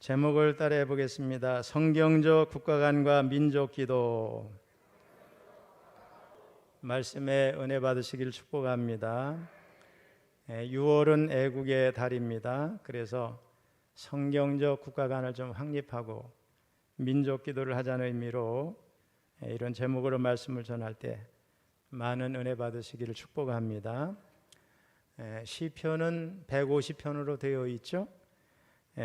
제목을 따라해 보겠습니다. 성경적 국가관과 민족기도. 말씀에 은혜 받으시길 축복합니다. 6월은 애국의 달입니다. 그래서 성경적 국가관을 좀 확립하고 민족기도를 하자는 의미로 이런 제목으로 말씀을 전할 때 많은 은혜 받으시기를 축복합니다. 시편은 150편으로 되어 있죠.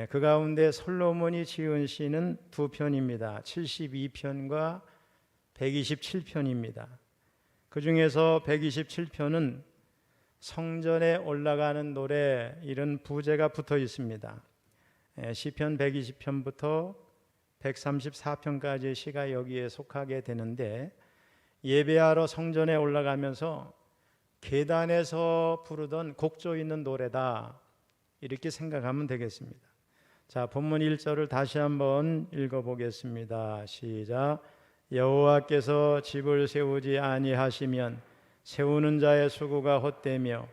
그 가운데 솔로몬이 지은 시는 두 편입니다. 72편과 127편입니다. 그 중에서 127편은 성전에 올라가는 노래, 이런 부제가 붙어 있습니다. 시편 120편부터 134편까지의 시가 여기에 속하게 되는데, 예배하러 성전에 올라가면서 계단에서 부르던 곡조 있는 노래다, 이렇게 생각하면 되겠습니다. 자, 본문 1절을 다시 한번 읽어보겠습니다. 시작. 여호와께서 집을 세우지 아니하시면 세우는 자의 수고가 헛되며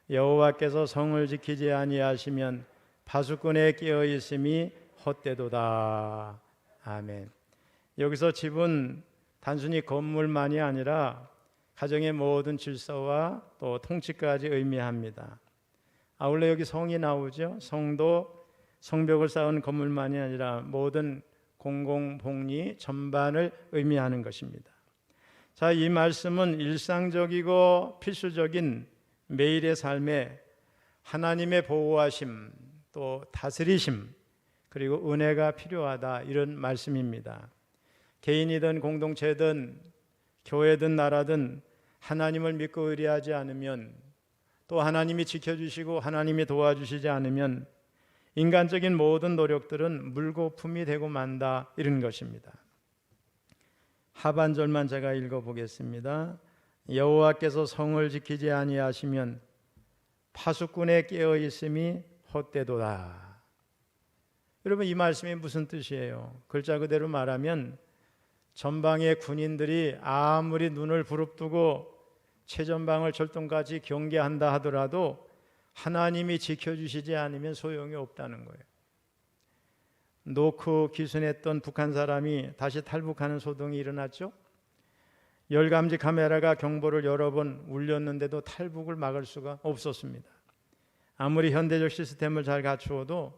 여호와께서 성을 지키지 아니하시면 파수꾼에 끼어 있음이 헛되도다. 아멘. 여기서 집은 단순히 건물만이 아니라 가정의 모든 질서와 또 통치까지 의미합니다. 아울러 여기 성이 나오죠. 성도 성벽을 쌓은 건물만이 아니라 모든 공공복리 전반을 의미하는 것입니다. 자, 이 말씀은 일상적이고 필수적인 매일의 삶에 하나님의 보호하심, 또 다스리심, 그리고 은혜가 필요하다, 이런 말씀입니다. 개인이든 공동체든 교회든 나라든 하나님을 믿고 의뢰하지 않으면, 또 하나님이 지켜주시고 하나님이 도와주시지 않으면 인간적인 모든 노력들은 물거품이 되고 만다, 이런 것입니다. 하반절만 제가 읽어보겠습니다. 여호와께서 성을 지키지 아니하시면 파수꾼에 깨어 있음이 헛되도다. 여러분, 이 말씀이 무슨 뜻이에요? 글자 그대로 말하면 전방의 군인들이 아무리 눈을 부릅뜨고 최전방을 철동같이 경계한다 하더라도 하나님이 지켜주시지 않으면 소용이 없다는 거예요. 노크 기순했던 북한 사람이 다시 탈북하는 소동이 일어났죠. 열감지 카메라가 경보를 여러 번 울렸는데도 탈북을 막을 수가 없었습니다. 아무리 현대적 시스템을 잘 갖추어도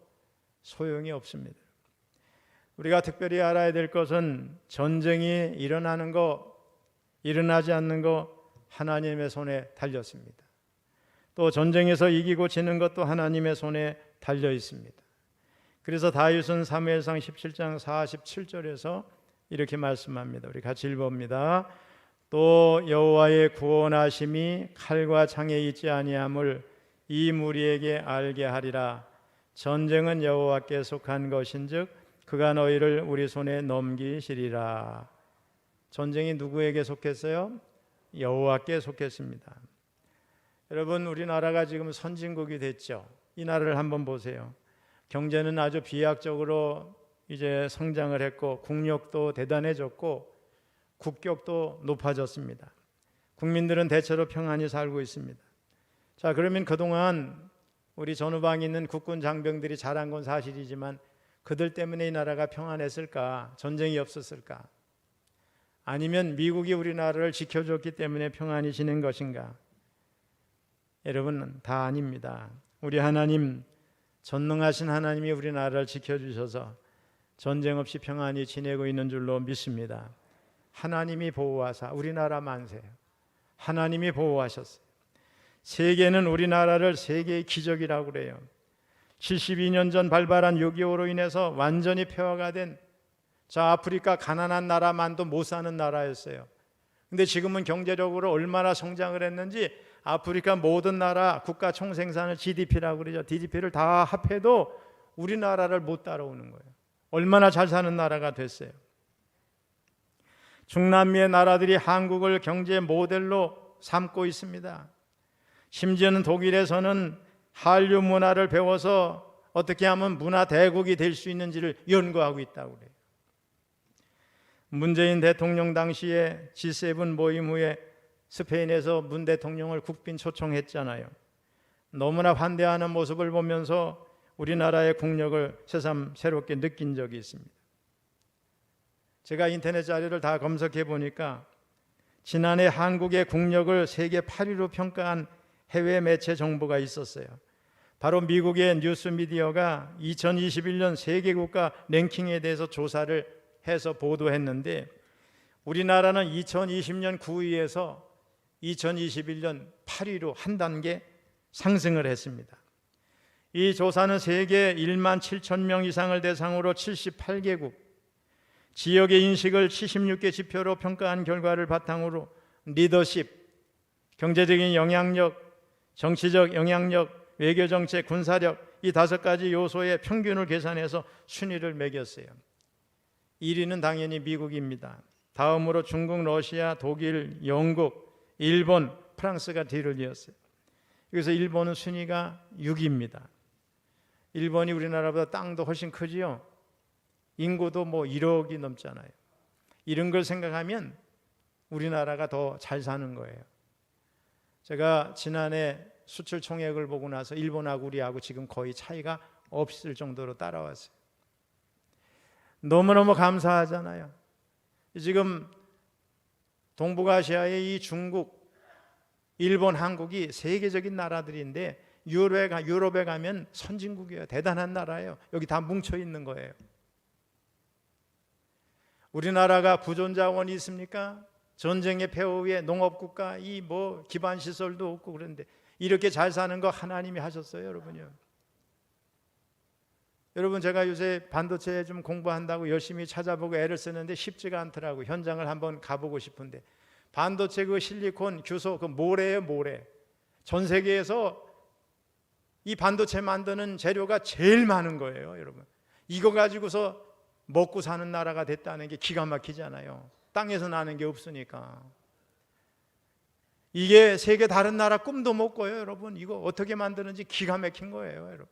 소용이 없습니다. 우리가 특별히 알아야 될 것은 전쟁이 일어나는 거, 일어나지 않는 거 하나님의 손에 달렸습니다. 또 전쟁에서 이기고 지는 것도 하나님의 손에 달려 있습니다. 그래서 다윗은 사무엘상 17장 47절에서 이렇게 말씀합니다. 우리 같이 읽어봅니다. 또 여호와의 구원하심이 칼과 창에 있지 아니함을 이 무리에게 알게 하리라. 전쟁은 여호와께 속한 것인즉 그가 너희를 우리 손에 넘기시리라. 전쟁이 누구에게 속했어요? 여호와께 속했습니다. 여러분, 우리나라가 지금 선진국이 됐죠. 이 나라를 한번 보세요. 경제는 아주 비약적으로 이제 성장을 했고 국력도 대단해졌고 국격도 높아졌습니다. 국민들은 대체로 평안히 살고 있습니다. 자, 그러면 그동안 우리 전후방에 있는 국군 장병들이 잘한 건 사실이지만 그들 때문에 이 나라가 평안했을까? 전쟁이 없었을까? 아니면 미국이 우리나라를 지켜줬기 때문에 평안히 지낸 것인가? 여러분, 다 아닙니다. 우리 하나님, 전능하신 하나님이 우리나라를 지켜주셔서 전쟁 없이 평안히 지내고 있는 줄로 믿습니다. 하나님이 보호하사 우리나라 만세, 하나님이 보호하셨어요. 세계는 우리나라를 세계의 기적이라고 그래요. 72년 전 발발한 6.25로 인해서 완전히 폐허가 된 저 아프리카 가난한 나라만도 못 사는 나라였어요. 근데 지금은 경제적으로 얼마나 성장을 했는지 아프리카 모든 나라 국가 총생산을 GDP라고 그러죠. GDP를 다 합해도 우리나라를 못 따라오는 거예요. 얼마나 잘 사는 나라가 됐어요. 중남미의 나라들이 한국을 경제 모델로 삼고 있습니다. 심지어는 독일에서는 한류 문화를 배워서 어떻게 하면 문화 대국이 될 수 있는지를 연구하고 있다고 그래요. 문재인 대통령 당시에 G7 모임 후에 스페인에서 문 대통령을 국빈 초청했잖아요. 너무나 환대하는 모습을 보면서 우리나라의 국력을 새삼 새롭게 느낀 적이 있습니다. 제가 인터넷 자료를 다 검색해 보니까 지난해 한국의 국력을 세계 8위로 평가한 해외 매체 정보가 있었어요. 바로 미국의 뉴스 미디어가 2021년 세계 국가 랭킹에 대해서 조사를 해서 보도했는데 우리나라는 2020년 9위에서 2021년 8위로 한 단계 상승을 했습니다. 이 조사는 세계 1만 7천 명 이상을 대상으로 78개국, 지역의 인식을 76개 지표로 평가한 결과를 바탕으로 리더십, 경제적인 영향력, 정치적 영향력, 외교정책, 군사력 이 5가지 요소의 평균을 계산해서 순위를 매겼어요. 1위는 당연히 미국입니다. 다음으로 중국, 러시아, 독일, 영국, 일본, 프랑스가 뒤를 이었어요. 그래서 일본은 순위가 6위입니다. 일본이 우리나라보다 땅도 훨씬 크지요. 인구도 뭐 1억이 넘잖아요. 이런 걸 생각하면 우리나라가 더 잘 사는 거예요. 제가 지난해 수출 총액을 보고 나서 일본하고 우리하고 지금 거의 차이가 없을 정도로 따라왔어요. 너무너무 감사하잖아요. 지금 동북아시아의 이 중국, 일본, 한국이 세계적인 나라들인데 유럽에 가면 선진국이에요. 대단한 나라예요. 여기 다 뭉쳐 있는 거예요. 우리나라가 부존자원이 있습니까? 전쟁의 폐허 에 농업국가 이 뭐 기반 시설도 없고 그런데 이렇게 잘 사는 거 하나님이 하셨어요, 여러분요. 여러분 제가 요새 반도체 좀 공부한다고 열심히 찾아보고 애를 쓰는데 쉽지가 않더라고요. 현장을 한번 가보고 싶은데 반도체 그 실리콘 규소 그 모래예요, 모래. 전 세계에서 이 반도체 만드는 재료가 제일 많은 거예요, 여러분. 이거 가지고서 먹고 사는 나라가 됐다는 게 기가 막히잖아요. 땅에서 나는 게 없으니까. 이게 세계 다른 나라 꿈도 못 꿔요, 여러분. 이거 어떻게 만드는지 기가 막힌 거예요, 여러분.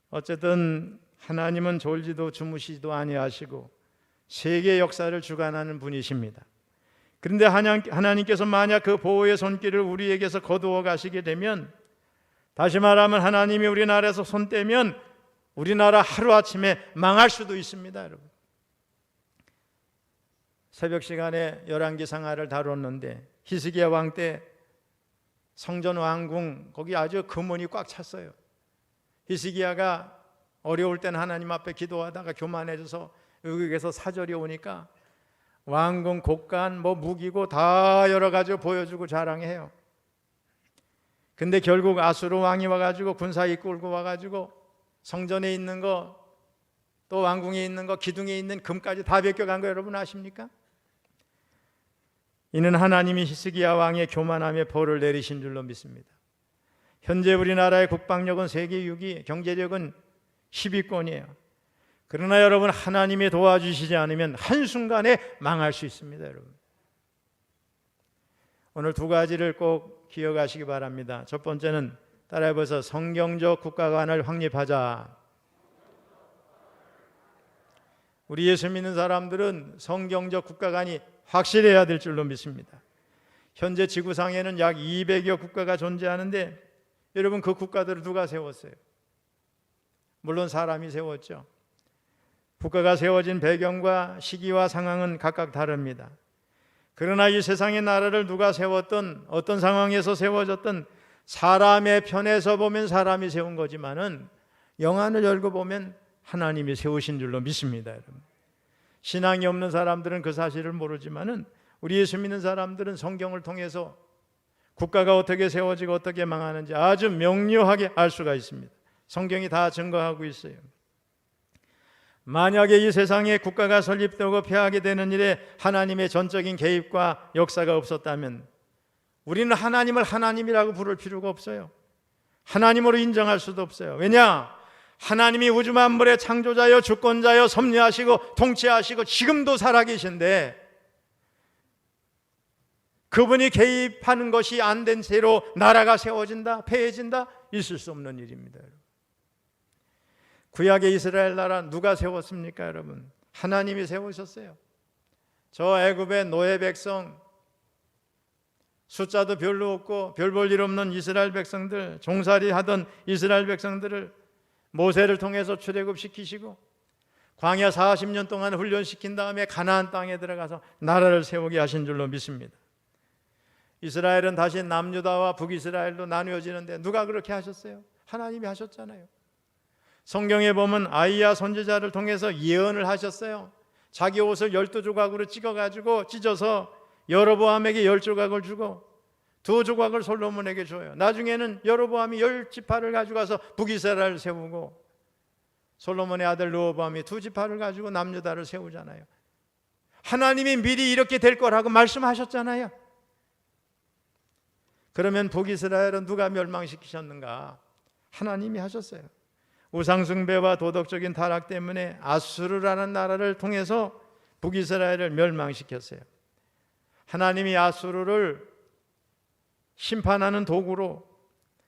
어쨌든 하나님은 졸지도 주무시지도 아니하시고 세계 역사를 주관하는 분이십니다. 그런데 하나님께서 만약 그 보호의 손길을 우리에게서 거두어 가시게 되면, 다시 말하면 하나님이 우리나라에서 손 떼면 우리나라 하루아침에 망할 수도 있습니다, 여러분. 새벽 시간에 열왕기 상하를 다뤘는데 히스기야 왕 때 성전 왕궁 거기 아주 금원이 꽉 찼어요. 히스기야가 어려울 때는 하나님 앞에 기도하다가 교만해져서 여기에서 사절이 오니까 왕궁 곡간 뭐 무기고 다 여러 가지 보여주고 자랑해요. 근데 결국 아수르 왕이 와가지고 군사 이끌고 와가지고 성전에 있는 거 또 왕궁에 있는 거 기둥에 있는 금까지 다 베껴간 거 여러분 아십니까? 이는 하나님이 히스기야 왕의 교만함에 벌을 내리신 줄로 믿습니다. 현재 우리나라의 국방력은 세계 6위, 경제력은 10위권이에요. 그러나 여러분 하나님이 도와주시지 않으면 한순간에 망할 수 있습니다, 여러분. 오늘 2가지를 꼭 기억하시기 바랍니다. 첫 번째는 따라해보세요. 성경적 국가관을 확립하자. 우리 예수 믿는 사람들은 성경적 국가관이 확실해야 될 줄로 믿습니다. 현재 지구상에는 약 200여 국가가 존재하는데 여러분 그 국가들을 누가 세웠어요? 물론 사람이 세웠죠. 국가가 세워진 배경과 시기와 상황은 각각 다릅니다. 그러나 이 세상의 나라를 누가 세웠든 어떤 상황에서 세워졌든 사람의 편에서 보면 사람이 세운 거지만은 영안을 열고 보면 하나님이 세우신 줄로 믿습니다, 여러분. 신앙이 없는 사람들은 그 사실을 모르지만은 우리 예수 믿는 사람들은 성경을 통해서 국가가 어떻게 세워지고 어떻게 망하는지 아주 명료하게 알 수가 있습니다. 성경이 다 증거하고 있어요. 만약에 이 세상에 국가가 설립되고 폐하게 되는 일에 하나님의 전적인 개입과 역사가 없었다면 우리는 하나님을 하나님이라고 부를 필요가 없어요. 하나님으로 인정할 수도 없어요. 왜냐? 하나님이 우주 만물의 창조자여 주권자여 섭리하시고 통치하시고 지금도 살아계신데 그분이 개입하는 것이 안 된 채로 나라가 세워진다, 폐해진다? 있을 수 없는 일입니다, 여러분. 구약의 이스라엘 나라 누가 세웠습니까, 여러분? 하나님이 세우셨어요. 저 애굽의 노예 백성 숫자도 별로 없고 별 볼 일 없는 이스라엘 백성들, 종살이 하던 이스라엘 백성들을 모세를 통해서 출애굽시키시고 광야 40년 동안 훈련시킨 다음에 가나안 땅에 들어가서 나라를 세우게 하신 줄로 믿습니다. 이스라엘은 다시 남유다와 북이스라엘로 나누어지는데 누가 그렇게 하셨어요? 하나님이 하셨잖아요. 성경에 보면 아이야 선지자를 통해서 예언을 하셨어요. 자기 옷을 12조각으로 찢어서 여로보암에게 10조각을 주고 2조각을 솔로몬에게 줘요. 나중에는 여로보암이 10지파를 가져가서 북이스라엘을 세우고 솔로몬의 아들 르호보암이 2지파를 가지고 남유다를 세우잖아요. 하나님이 미리 이렇게 될 거라고 말씀하셨잖아요. 그러면 북이스라엘은 누가 멸망시키셨는가? 하나님이 하셨어요. 우상숭배와 도덕적인 타락 때문에 아수르라는 나라를 통해서 북이스라엘을 멸망시켰어요. 하나님이 아수르를 심판하는 도구로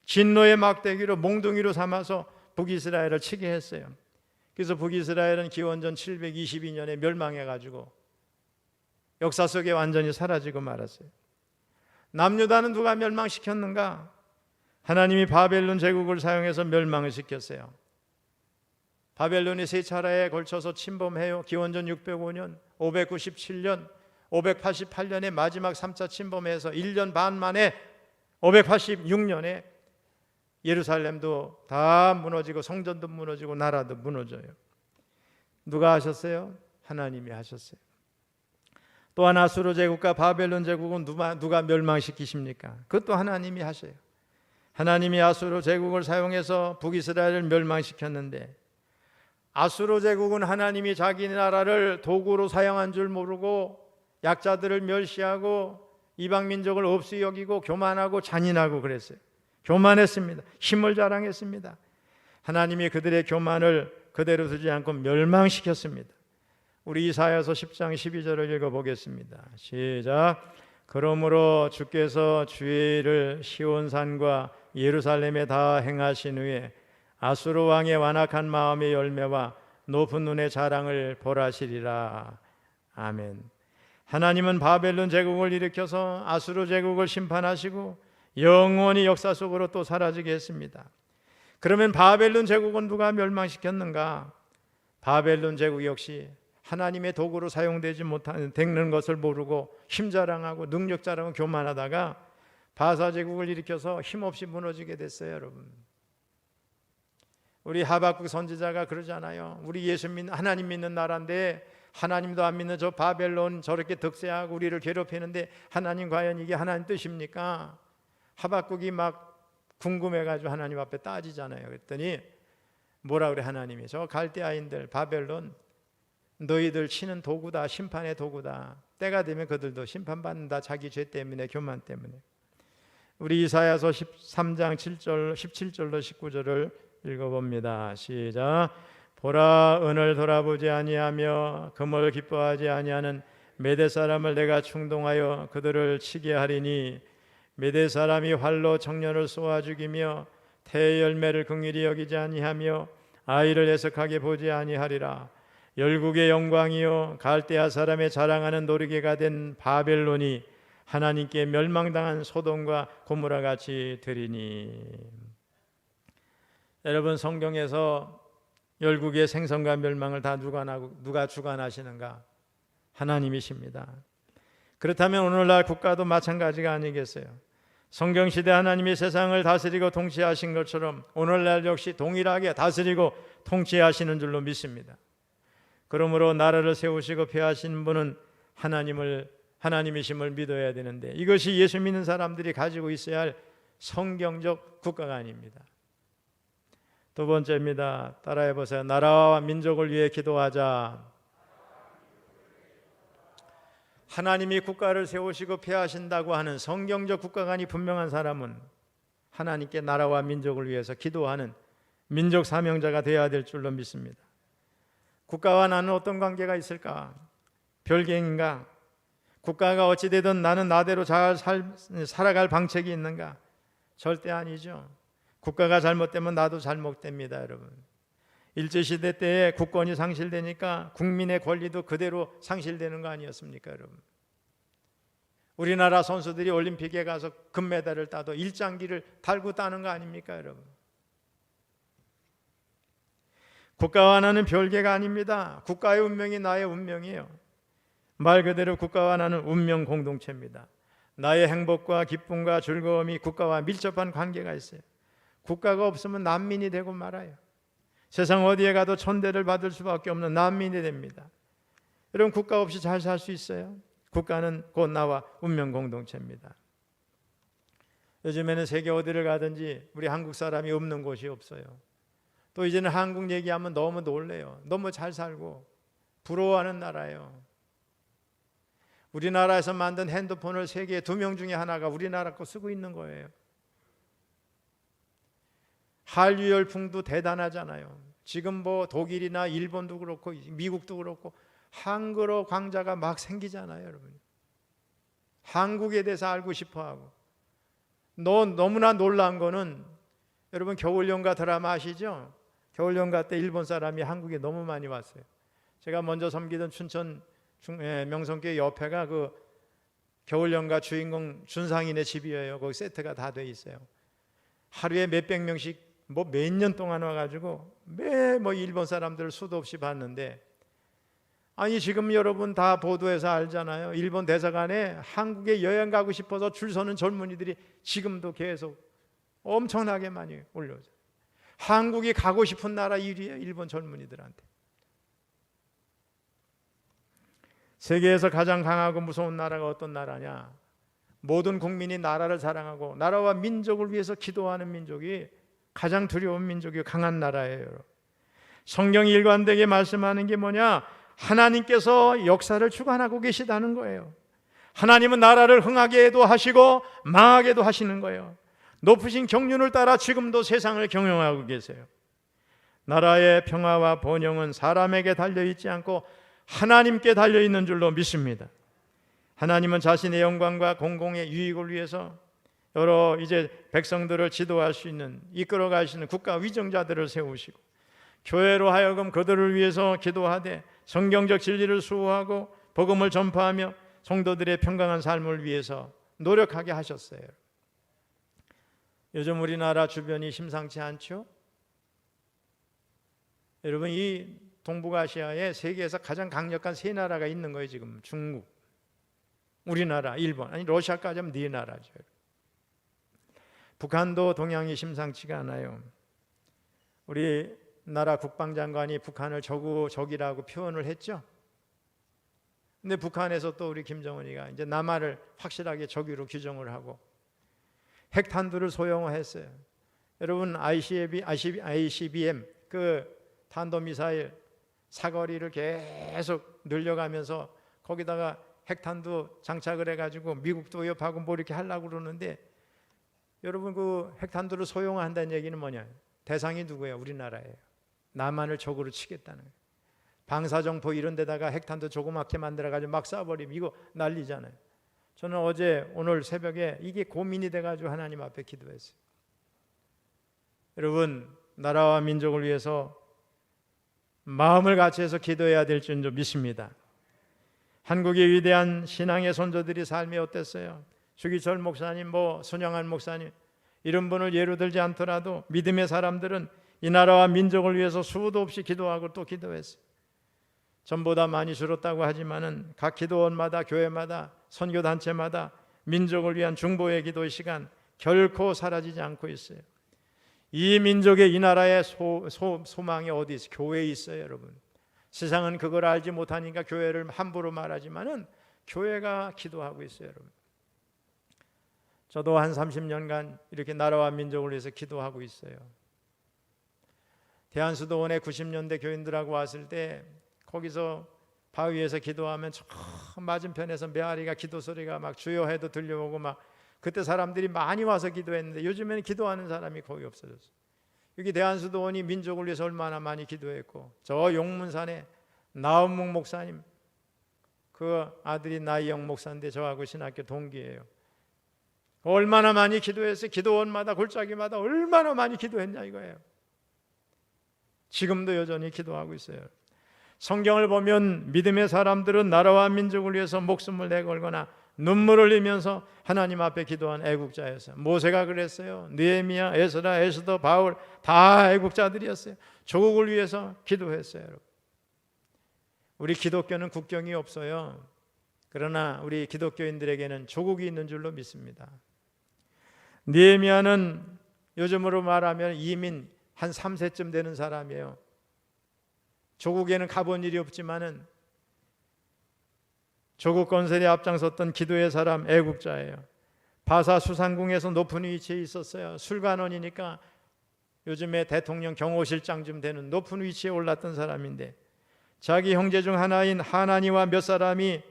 진노의 막대기로 몽둥이로 삼아서 북이스라엘을 치게 했어요. 그래서 북이스라엘은 기원전 722년에 멸망해가지고 역사 속에 완전히 사라지고 말았어요. 남유다는 누가 멸망시켰는가? 하나님이 바벨론 제국을 사용해서 멸망을 시켰어요. 바벨론이 세 차례에 걸쳐서 침범해요. 기원전 605년, 597년, 588년에 마지막 3차 침범해서 1년 반 만에 586년에 예루살렘도 다 무너지고 성전도 무너지고 나라도 무너져요. 누가 하셨어요? 하나님이 하셨어요. 또한 아수르 제국과 바벨론 제국은 누가 멸망시키십니까? 그것도 하나님이 하셔요. 하나님이 아수르 제국을 사용해서 북이스라엘을 멸망시켰는데 아수르 제국은 하나님이 자기 나라를 도구로 사용한 줄 모르고 약자들을 멸시하고 이방 민족을 없이 여기고 교만하고 잔인하고 그랬어요. 교만했습니다. 힘을 자랑했습니다. 하나님이 그들의 교만을 그대로 두지 않고 멸망시켰습니다. 우리 이사야서 10장 12절을 읽어보겠습니다. 시작. 그러므로 주께서 주의를 시온산과 예루살렘에 다 행하신 후에 아수르 왕의 완악한 마음의 열매와 높은 눈의 자랑을 벌하시리라. 아멘. 하나님은 바벨론 제국을 일으켜서 아수르 제국을 심판하시고 영원히 역사 속으로 또 사라지게 했습니다. 그러면 바벨론 제국은 누가 멸망시켰는가? 바벨론 제국 역시 하나님의 도구로 사용되지 되는 것을 모르고 힘자랑하고 능력자랑하고 교만하다가 바사 제국을 일으켜서 힘없이 무너지게 됐어요. 여러분, 우리 하박국 선지자가 그러잖아요. 우리 예수 믿는 하나님 믿는 나라인데 하나님도 안 믿는 저 바벨론 저렇게 득세하고 우리를 괴롭히는데 하나님 과연 이게 하나님 뜻입니까? 하박국이 막 궁금해가지고 하나님 앞에 따지잖아요. 그랬더니 뭐라 그래? 하나님이 저 갈대아인들 바벨론 너희들 치는 도구다. 심판의 도구다. 때가 되면 그들도 심판받는다. 자기 죄 때문에, 교만 때문에. 우리 이사야서 13장 7절, 17절로 19절을 읽어봅니다. 시작. 보라, 은을 돌아보지 아니하며 금을 기뻐하지 아니하는 메대 사람을 내가 충동하여 그들을 치게 하리니 메대 사람이 활로 청년을 쏘아 죽이며 태의 열매를 긍휼히 여기지 아니하며 아이를 애석하게 보지 아니하리라. 열국의 영광이요 갈대아 사람의 자랑하는 노리개가 된 바벨론이 하나님께 멸망당한 소돔과 고모라 같이 되리니. 여러분, 성경에서 열국의 생성과 멸망을 다 누가 주관하시는가? 하나님이십니다. 그렇다면 오늘날 국가도 마찬가지가 아니겠어요? 성경시대 하나님이 세상을 다스리고 통치하신 것처럼 오늘날 역시 동일하게 다스리고 통치하시는 줄로 믿습니다. 그러므로 나라를 세우시고 폐하신 분은 하나님이심을 믿어야 되는데 이것이 예수 믿는 사람들이 가지고 있어야 할 성경적 국가가 아닙니다. 두 번째입니다. 따라해 보세요. 나라와 민족을 위해 기도하자. 하나님이 국가를 세우시고 폐하신다고 하는 성경적 국가관이 분명한 사람은 하나님께 나라와 민족을 위해서 기도하는 민족 사명자가 되어야 될 줄로 믿습니다. 국가와 나는 어떤 관계가 있을까? 별개인가? 국가가 어찌되든 나는 나대로 잘 살아갈 방책이 있는가? 절대 아니죠. 국가가 잘못되면 나도 잘못됩니다. 여러분, 일제시대 때에 국권이 상실되니까 국민의 권리도 그대로 상실되는 거 아니었습니까? 여러분, 우리나라 선수들이 올림픽에 가서 금메달을 따도 일장기를 달고 따는 거 아닙니까, 여러분? 국가와 나는 별개가 아닙니다. 국가의 운명이 나의 운명이에요. 말 그대로 국가와 나는 운명 공동체입니다. 나의 행복과 기쁨과 즐거움이 국가와 밀접한 관계가 있어요. 국가가 없으면 난민이 되고 말아요. 세상 어디에 가도 천대를 받을 수밖에 없는 난민이 됩니다. 여러분, 국가 없이 잘 살 수 있어요? 국가는 곧 나와 운명 공동체입니다. 요즘에는 세계 어디를 가든지 우리 한국 사람이 없는 곳이 없어요. 또 이제는 한국 얘기하면 너무 놀래요. 너무 잘 살고 부러워하는 나라예요. 우리나라에서 만든 핸드폰을 세계 2명 중에 하나가 우리나라 거 쓰고 있는 거예요. 한류 열풍도 대단하잖아요. 지금 뭐 독일이나 일본도 그렇고 미국도 그렇고 한글어 강좌가 막 생기잖아요, 여러분. 한국에 대해서 알고 싶어하고. 너무나 놀라운 거는 여러분, 겨울연가 드라마 아시죠? 겨울연가 때 일본 사람이 한국에 너무 많이 왔어요. 제가 먼저 섬기던 춘천 명성교회 옆에가 그 겨울연가 주인공 준상인의 집이에요. 거기 세트가 다 돼 있어요. 하루에 몇백 명씩 뭐 몇 년 동안 와가지고 매 뭐 일본 사람들을 수도 없이 봤는데, 아니 지금 여러분 다 보도에서 알잖아요. 일본 대사관에 한국에 여행 가고 싶어서 줄 서는 젊은이들이 지금도 계속 엄청나게 많이 올려오죠. 한국이 가고 싶은 나라 1위예요, 일본 젊은이들한테. 세계에서 가장 강하고 무서운 나라가 어떤 나라냐? 모든 국민이 나라를 사랑하고 나라와 민족을 위해서 기도하는 민족이 가장 두려운 민족이 강한 나라예요. 성경이 일관되게 말씀하는 게 뭐냐? 하나님께서 역사를 주관하고 계시다는 거예요. 하나님은 나라를 흥하게도 하시고 망하게도 하시는 거예요. 높으신 경륜을 따라 지금도 세상을 경영하고 계세요. 나라의 평화와 번영은 사람에게 달려있지 않고 하나님께 달려있는 줄로 믿습니다. 하나님은 자신의 영광과 공공의 유익을 위해서 여러 이제 백성들을 지도할 수 있는, 이끌어 가시는 국가 위정자들을 세우시고 교회로 하여금 그들을 위해서 기도하되 성경적 진리를 수호하고 복음을 전파하며 성도들의 평강한 삶을 위해서 노력하게 하셨어요. 요즘 우리나라 주변이 심상치 않죠? 여러분, 이 동북아시아에 세계에서 가장 강력한 세 나라가 있는 거예요. 지금 중국, 우리나라, 일본, 아니 러시아까지 하면 네 나라죠. 북한도 동향이 심상치가 않아요. 우리나라 국방장관이 북한을 적이라고 표현을 했죠. 근데 북한에서 또 우리 김정은이가 이제 남한을 확실하게 적으로 규정을 하고 핵탄두를 소형화했어요. 여러분, ICBM 그 탄도미사일 사거리를 계속 늘려가면서 거기다가 핵탄두 장착을 해가지고 미국도 위협하고 뭐 이렇게 하려고 그러는데, 여러분 그 핵탄두를 소형화한다는 얘기는 뭐냐? 대상이 누구예요? 우리나라예요. 남한을 적으로 치겠다는 거예요. 방사정포 이런 데다가 핵탄두 조그맣게 만들어가지고 막 쏴버리면 이거 난리잖아요. 저는 오늘 새벽에 이게 고민이 돼가지고 하나님 앞에 기도했어요. 여러분, 나라와 민족을 위해서 마음을 같이해서 기도해야 될 줄 믿습니다. 한국의 위대한 신앙의 선조들이 삶이 어땠어요? 주기철 목사님, 손영한 목사님, 이런 분을 예로 들지 않더라도 믿음의 사람들은 이 나라와 민족을 위해서 수도 없이 기도하고 또 기도했어요. 전보다 많이 줄었다고 하지만은 각 기도원마다, 교회마다, 선교단체마다 민족을 위한 중보의 기도의 시간 결코 사라지지 않고 있어요. 이 민족의, 이 나라의 소망이 어디 있어요? 교회에 있어요, 여러분. 세상은 그걸 알지 못하니까 교회를 함부로 말하지만은 교회가 기도하고 있어요, 여러분. 저도 한 30년간 이렇게 나라와 민족을 위해서 기도하고 있어요. 대한수도원에 90년대 교인들하고 왔을 때 거기서 바위에서 기도하면 저 맞은편에서 메아리가 기도 소리가 막 주여 해도 들려오고 막, 그때 사람들이 많이 와서 기도했는데 요즘에는 기도하는 사람이 거의 없어졌어요. 여기 대한수도원이 민족을 위해서 얼마나 많이 기도했고, 저 용문산에 나은묵 목사님, 그 아들이 나이영 목사인데 저하고 신학교 동기예요. 얼마나 많이 기도했어요. 기도원마다 골짜기마다 얼마나 많이 기도했냐 이거예요. 지금도 여전히 기도하고 있어요. 성경을 보면 믿음의 사람들은 나라와 민족을 위해서 목숨을 내걸거나 눈물을 흘리면서 하나님 앞에 기도한 애국자였어요. 모세가 그랬어요. 느헤미야, 에스라, 에스더, 바울 다 애국자들이었어요. 조국을 위해서 기도했어요. 여러분. 우리 기독교는 국경이 없어요. 그러나 우리 기독교인들에게는 조국이 있는 줄로 믿습니다. 느헤미야는 요즘으로 말하면 이민 한 3세쯤 되는 사람이에요. 조국에는 가본 일이 없지만은 조국 건설에 앞장섰던 기도의 사람, 애국자예요. 바사 수상궁에서 높은 위치에 있었어요. 술관원이니까 요즘에 대통령 경호실장쯤 되는 높은 위치에 올랐던 사람인데, 자기 형제 중 하나인 하나니와 몇 사람이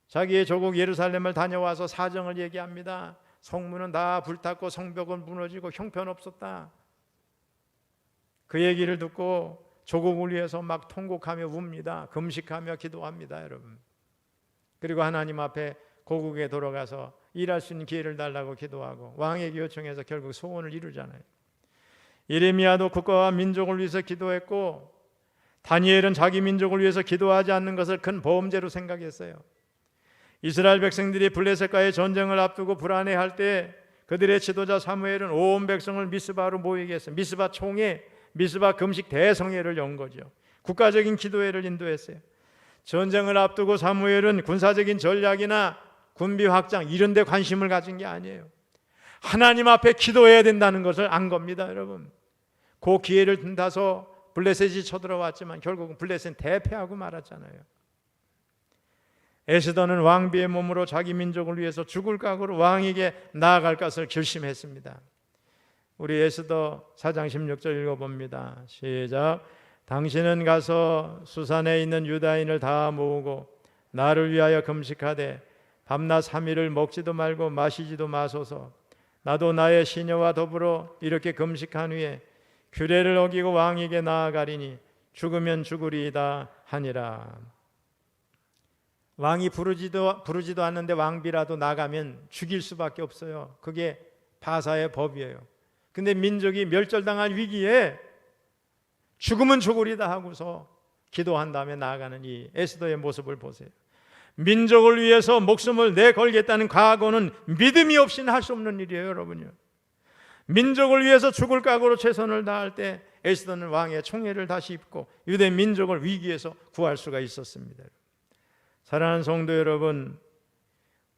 자기의 조국 예루살렘을 다녀와서 사정을 얘기합니다. 성문은 다 불탔고 성벽은 무너지고 형편없었다. 그 얘기를 듣고 조국을 위해서 막 통곡하며 웁니다. 금식하며 기도합니다, 여러분. 그리고 하나님 앞에 고국에 돌아가서 일할 수 있는 기회를 달라고 기도하고 왕에게 요청해서 결국 소원을 이루잖아요. 예레미야도 국가와 민족을 위해서 기도했고, 다니엘은 자기 민족을 위해서 기도하지 않는 것을 큰 범죄로 생각했어요. 이스라엘 백성들이 블레셋과의 전쟁을 앞두고 불안해할 때 그들의 지도자 사무엘은 온 백성을 미스바로 모이게 했어요. 미스바 총회, 미스바 금식 대성회를 연 거죠. 국가적인 기도회를 인도했어요. 전쟁을 앞두고 사무엘은 군사적인 전략이나 군비 확장 이런 데 관심을 가진 게 아니에요. 하나님 앞에 기도해야 된다는 것을 안 겁니다, 여러분. 그 기회를 틈타서 블레셋이 쳐들어왔지만 결국은 블레셋은 대패하고 말았잖아요. 에스더는 왕비의 몸으로 자기 민족을 위해서 죽을 각오로 왕에게 나아갈 것을 결심했습니다. 우리 에스더 4장 16절 읽어봅니다. 시작. 당신은 가서 수산에 있는 유다인을 다 모으고 나를 위하여 금식하되 밤낮 3일을 먹지도 말고 마시지도 마소서. 나도 나의 시녀와 더불어 이렇게 금식한 후에 규례를 어기고 왕에게 나아가리니 죽으면 죽으리이다 하니라. 왕이 부르지도 않는데 왕비라도 나가면 죽일 수밖에 없어요. 그게 바사의 법이에요. 근데 민족이 멸절당할 위기에 죽으면 죽으리다 하고서 기도한 다음에 나아가는 이 에스더의 모습을 보세요. 민족을 위해서 목숨을 내걸겠다는 각오는 믿음이 없이는 할 수 없는 일이에요, 여러분요. 민족을 위해서 죽을 각오로 최선을 다할 때 에스더는 왕의 총애를 다시 입고 유대 민족을 위기에서 구할 수가 있었습니다. 사랑하는 성도 여러분,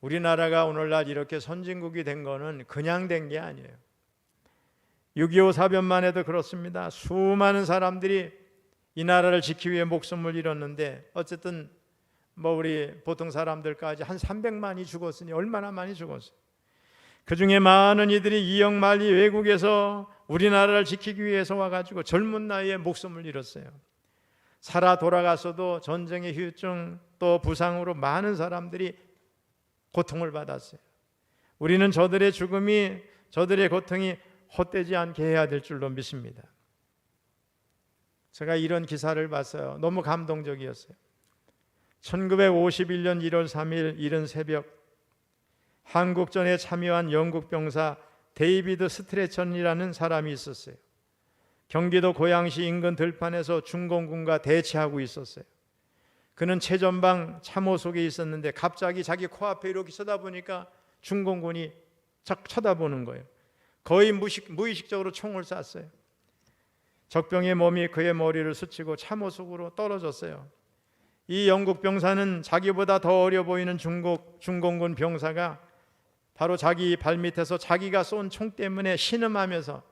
우리나라가 오늘날 이렇게 선진국이 된 거는 그냥 된 게 아니에요. 6.25 사변만 해도 그렇습니다. 수많은 사람들이 이 나라를 지키기 위해 목숨을 잃었는데 어쨌든 우리 보통 사람들까지 한 300만이 죽었으니 얼마나 많이 죽었어요. 그 중에 많은 이들이 이역 만리 외국에서 우리나라를 지키기 위해서 와가지고 젊은 나이에 목숨을 잃었어요. 살아 돌아가서도 전쟁의 후유증 또 부상으로 많은 사람들이 고통을 받았어요. 우리는 저들의 죽음이, 저들의 고통이 헛되지 않게 해야 될 줄로 믿습니다. 제가 이런 기사를 봤어요. 너무 감동적이었어요. 1951년 1월 3일 이른 새벽, 한국전에 참여한 영국 병사 데이비드 스트레천이라는 사람이 있었어요. 경기도 고양시 인근 들판에서 중공군과 대치하고 있었어요. 그는 최전방 참호 속에 있었는데 갑자기 자기 코앞에 이렇게 쳐다보니까 중공군이 쳐다보는 거예요. 거의 무의식적으로 총을 쐈어요. 적병의 몸이 그의 머리를 스치고 참호 속으로 떨어졌어요. 이 영국 병사는 자기보다 더 어려 보이는 중공군 병사가 바로 자기 발밑에서 자기가 쏜 총 때문에 신음하면서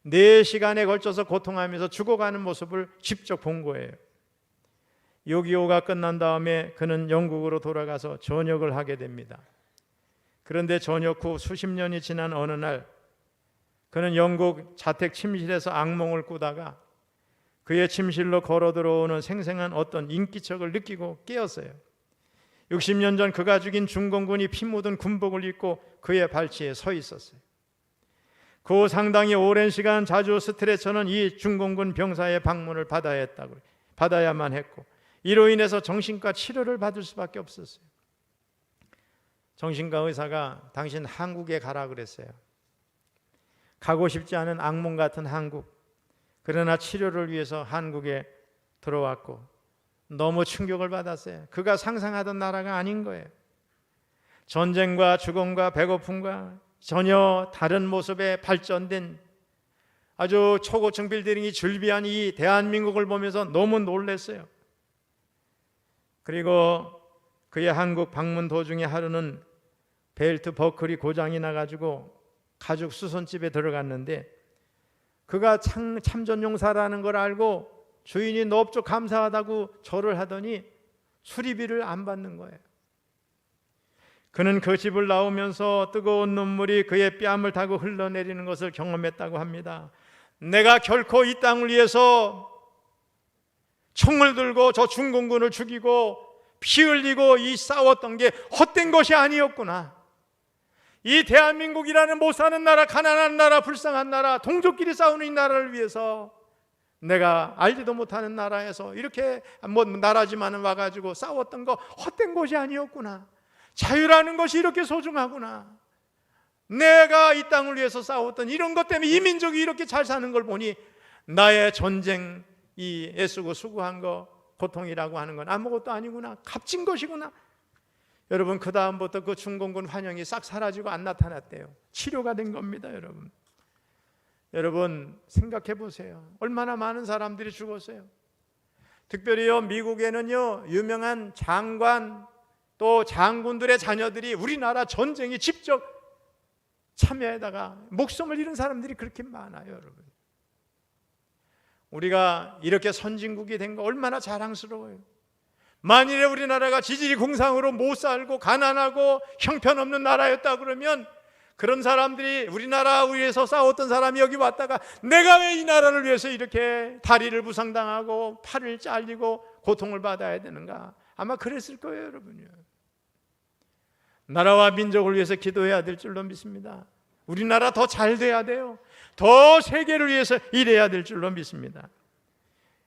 4시간에 걸쳐서 고통하면서 죽어가는 모습을 직접 본 거예요. 6.25가 끝난 다음에 그는 영국으로 돌아가서 전역을 하게 됩니다. 그런데 전역 후 수십 년이 지난 어느 날 그는 영국 자택 침실에서 악몽을 꾸다가 그의 침실로 걸어 들어오는 생생한 어떤 인기척을 느끼고 깨었어요. 60년 전 그가 죽인 중공군이 피 묻은 군복을 입고 그의 발치에 서 있었어요. 그 상당히 오랜 시간 자주 스트레처는 이 중공군 병사의 방문을 받아야만 했고 이로 인해서 정신과 치료를 받을 수밖에 없었어요. 정신과 의사가 당신 한국에 가라 그랬어요. 가고 싶지 않은 악몽 같은 한국. 그러나 치료를 위해서 한국에 들어왔고 너무 충격을 받았어요. 그가 상상하던 나라가 아닌 거예요. 전쟁과 죽음과 배고픔과 전혀 다른 모습의 발전된 아주 초고층 빌딩이 즐비한 이 대한민국을 보면서 너무 놀랐어요. 그리고 그의 한국 방문 도중에 하루는 벨트 버클이 고장이 나가지고 가죽 수선집에 들어갔는데 그가 참전용사라는 걸 알고 주인이 넙죽 감사하다고 절을 하더니 수리비를 안 받는 거예요. 그는 그 집을 나오면서 뜨거운 눈물이 그의 뺨을 타고 흘러내리는 것을 경험했다고 합니다. 내가 결코 이 땅을 위해서 총을 들고 저 중공군을 죽이고 피 흘리고 이 싸웠던 게 헛된 것이 아니었구나. 이 대한민국이라는 못 사는 나라, 가난한 나라, 불쌍한 나라, 동족끼리 싸우는 이 나라를 위해서 내가 알지도 못하는 나라에서 이렇게 나라지만은 와가지고 싸웠던 거 헛된 것이 아니었구나. 자유라는 것이 이렇게 소중하구나. 내가 이 땅을 위해서 싸웠던 이런 것 때문에 이 민족이 이렇게 잘 사는 걸 보니 나의 전쟁 이 애쓰고 수고한 거 고통이라고 하는 건 아무것도 아니구나. 값진 것이구나. 여러분, 그 다음부터 그 중공군 환영이 싹 사라지고 안 나타났대요. 치료가 된 겁니다. 여러분 생각해 보세요. 얼마나 많은 사람들이 죽었어요. 특별히요 미국에는요 유명한 장관 또 장군들의 자녀들이 우리나라 전쟁에 직접 참여에다가 목숨을 잃은 사람들이 그렇게 많아요. 여러분, 우리가 이렇게 선진국이 된 거 얼마나 자랑스러워요. 만일에 우리나라가 지질이 공상으로 못 살고 가난하고 형편없는 나라였다 그러면 그런 사람들이 우리나라 위해서 싸웠던 사람이 여기 왔다가 내가 왜 이 나라를 위해서 이렇게 다리를 부상당하고 팔을 잘리고 고통을 받아야 되는가, 아마 그랬을 거예요. 여러분요, 나라와 민족을 위해서 기도해야 될 줄로 믿습니다. 우리나라 더 잘 돼야 돼요. 더 세계를 위해서 일해야 될 줄로 믿습니다.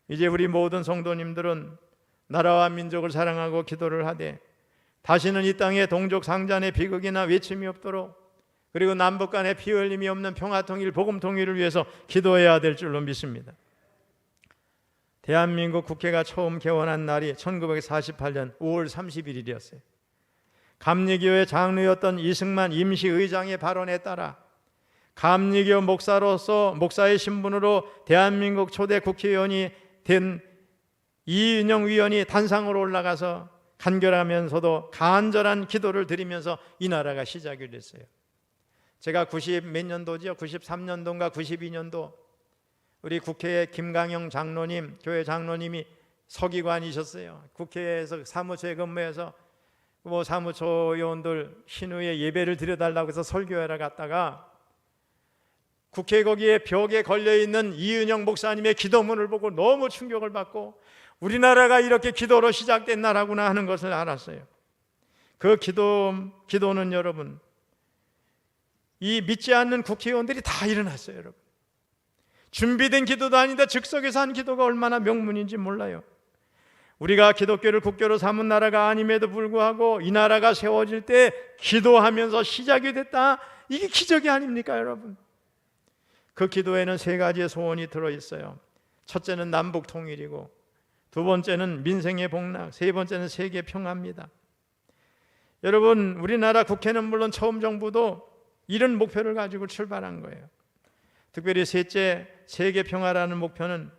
이제 우리 모든 성도님들은 나라와 민족을 사랑하고 기도를 하되 다시는 이 땅에 동족 상잔의 비극이나 외침이 없도록, 그리고 남북 간의 피 흘림이 없는 평화통일, 복음통일을 위해서 기도해야 될 줄로 믿습니다. 대한민국 국회가 처음 개원한 날이 1948년 5월 31일이었어요. 감리교회 장로였던 이승만 임시의장의 발언에 따라 감리교 목사로서 목사의 신분으로 대한민국 초대 국회의원이 된 이은영 위원이 단상으로 올라가서 간결하면서도 간절한 기도를 드리면서 이 나라가 시작이 됐어요. 제가 90 몇 년도죠? 93년도인가 92년도 우리 국회의 김강영 장로님, 교회 장로님이 서기관이셨어요. 국회에서 사무처에 근무해서 사무처 요원들 신우의 예배를 드려달라고 해서 설교하러 갔다가 국회 거기에 벽에 걸려있는 이은영 목사님의 기도문을 보고 너무 충격을 받고 우리나라가 이렇게 기도로 시작된 나라구나 하는 것을 알았어요. 그 기도는 여러분, 이 믿지 않는 국회의원들이 다 일어났어요. 여러분, 준비된 기도도 아닌데 즉석에서 한 기도가 얼마나 명문인지 몰라요. 우리가 기독교를 국교로 삼은 나라가 아님에도 불구하고 이 나라가 세워질 때 기도하면서 시작이 됐다. 이게 기적이 아닙니까 여러분? 그 기도에는 세 가지의 소원이 들어있어요. 첫째는 남북 통일이고, 두 번째는 민생의 복락, 세 번째는 세계 평화입니다. 여러분, 우리나라 국회는 물론 처음 정부도 이런 목표를 가지고 출발한 거예요. 특별히 셋째, 세계 평화라는 목표는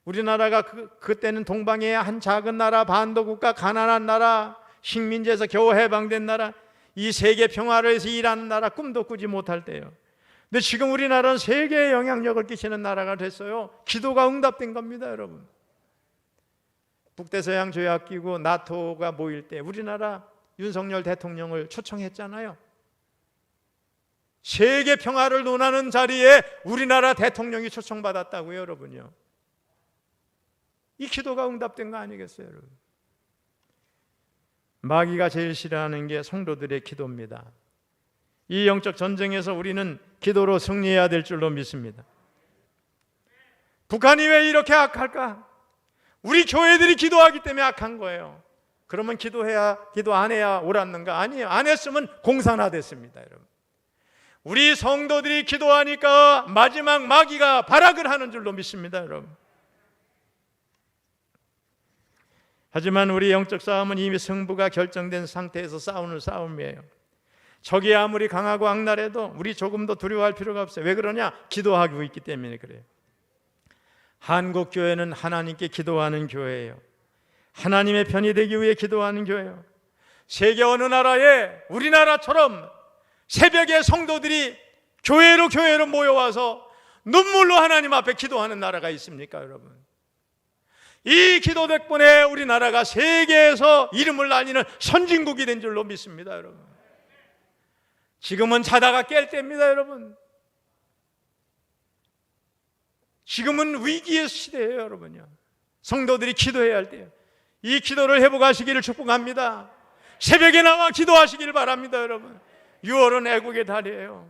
우리나라가 그때는 동방의 한 작은 나라, 반도국가, 가난한 나라, 식민지에서 겨우 해방된 나라, 이 세계 평화를 위해서 일하는 나라 꿈도 꾸지 못할 때예요. 근데 지금 우리나라는 세계에 영향력을 끼치는 나라가 됐어요. 기도가 응답된 겁니다. 여러분, 북대서양 조약기구 나토가 모일 때 우리나라 윤석열 대통령을 초청했잖아요. 세계 평화를 논하는 자리에 우리나라 대통령이 초청받았다고요. 여러분요, 이 기도가 응답된 거 아니겠어요? 여러분, 마귀가 제일 싫어하는 게 성도들의 기도입니다. 이 영적 전쟁에서 우리는 기도로 승리해야 될 줄로 믿습니다. 북한이 왜 이렇게 악할까? 우리 교회들이 기도하기 때문에 악한 거예요. 그러면 기도 안 해야 옳았는가? 아니에요. 안 했으면 공산화됐습니다. 여러분, 우리 성도들이 기도하니까 마지막 마귀가 발악을 하는 줄로 믿습니다. 여러분, 하지만 우리 영적 싸움은 이미 승부가 결정된 상태에서 싸우는 싸움이에요. 적이 아무리 강하고 악랄해도 우리 조금도 두려워할 필요가 없어요. 왜 그러냐? 기도하고 있기 때문에 그래요. 한국 교회는 하나님께 기도하는 교회예요. 하나님의 편이 되기 위해 기도하는 교회예요. 세계 어느 나라에 우리나라처럼 새벽에 성도들이 교회로 모여와서 눈물로 하나님 앞에 기도하는 나라가 있습니까, 여러분? 이 기도 덕분에 우리나라가 세계에서 이름을 날리는 선진국이 된 줄로 믿습니다, 여러분. 지금은 자다가 깰 때입니다, 여러분. 지금은 위기의 시대예요, 여러분요. 성도들이 기도해야 할 때예요. 이 기도를 회복하시기를 축복합니다. 새벽에 나와 기도하시길 바랍니다, 여러분. 6월은 애국의 달이에요.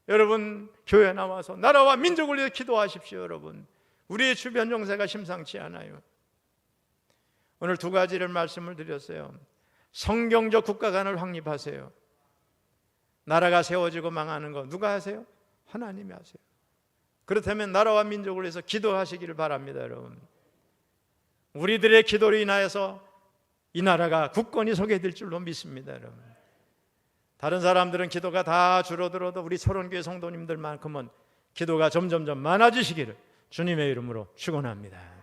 여러분, 교회 나와서 나라와 민족을 위해 기도하십시오, 여러분. 우리의 주변 정세가 심상치 않아요. 오늘 두 가지를 말씀을 드렸어요. 성경적 국가관을 확립하세요. 나라가 세워지고 망하는 거 누가 하세요? 하나님이 하세요. 그렇다면 나라와 민족을 위해서 기도하시기를 바랍니다, 여러분. 우리들의 기도로 인하여서 이 나라가 굳건히 서게 될 줄로 믿습니다, 여러분. 다른 사람들은 기도가 다 줄어들어도 우리 서론교회 성도님들만큼은 기도가 점점점 많아지시기를 주님의 이름으로 축원합니다.